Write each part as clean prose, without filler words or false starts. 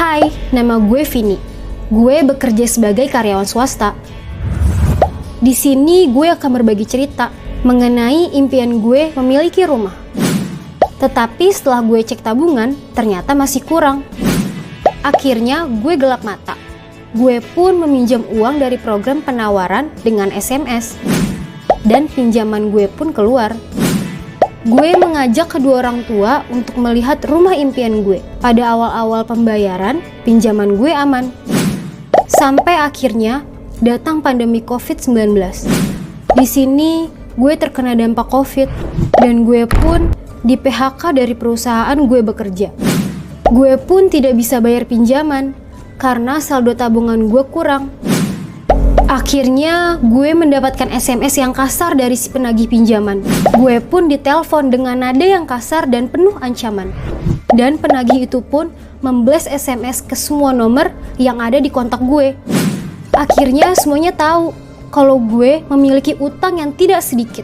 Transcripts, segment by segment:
Hai, nama gue Vini. Gue bekerja sebagai karyawan swasta. Di sini gue akan berbagi cerita mengenai impian gue memiliki rumah. Tetapi setelah gue cek tabungan, ternyata masih kurang. Akhirnya gue gelap mata. Gue pun meminjam uang dari program penawaran dengan SMS. Dan pinjaman gue pun keluar. Gue mengajak kedua orang tua untuk melihat rumah impian gue. Pada awal-awal pembayaran, pinjaman gue aman. Sampai akhirnya datang pandemi COVID-19. Di sini gue terkena dampak COVID dan gue pun di PHK dari perusahaan gue bekerja. Gue pun tidak bisa bayar pinjaman karena saldo tabungan gue kurang. Akhirnya gue mendapatkan SMS yang kasar dari si penagih pinjaman. Gue pun ditelepon dengan nada yang kasar dan penuh ancaman. Dan penagih itu pun memblast SMS ke semua nomor yang ada di kontak gue. Akhirnya semuanya tahu kalau gue memiliki utang yang tidak sedikit.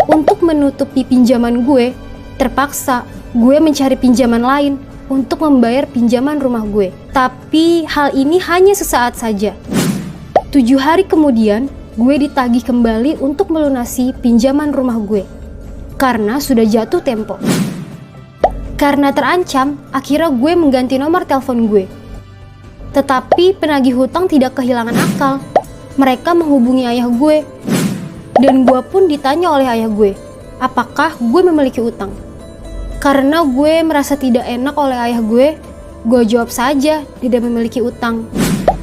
Untuk menutupi pinjaman gue, terpaksa gue mencari pinjaman lain untuk membayar pinjaman rumah gue. Tapi hal ini hanya sesaat saja. 7 hari kemudian, gue ditagih kembali untuk melunasi pinjaman rumah gue. Karena sudah jatuh tempo. Karena terancam, akhirnya gue mengganti nomor telepon gue. Tetapi penagih hutang tidak kehilangan akal. Mereka menghubungi ayah gue. Dan gue pun ditanya oleh ayah gue, apakah gue memiliki utang? Karena gue merasa tidak enak oleh ayah gue jawab saja tidak memiliki utang.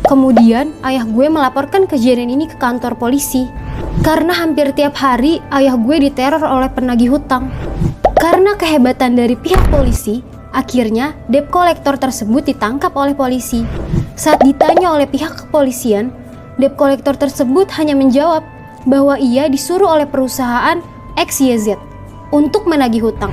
Kemudian ayah gue melaporkan kejadian ini ke kantor polisi. Karena hampir tiap hari ayah gue diteror oleh penagih hutang. Karena kehebatan dari pihak polisi, akhirnya debt collector tersebut ditangkap oleh polisi. Saat ditanya oleh pihak kepolisian, debt collector tersebut hanya menjawab bahwa ia disuruh oleh perusahaan XYZ untuk menagih hutang.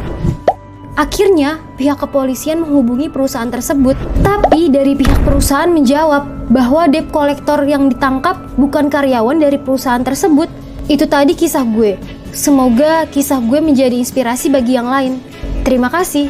Akhirnya, pihak kepolisian menghubungi perusahaan tersebut, tapi dari pihak perusahaan menjawab bahwa debt collector yang ditangkap bukan karyawan dari perusahaan tersebut. Itu tadi kisah gue. Semoga kisah gue menjadi inspirasi bagi yang lain. Terima kasih.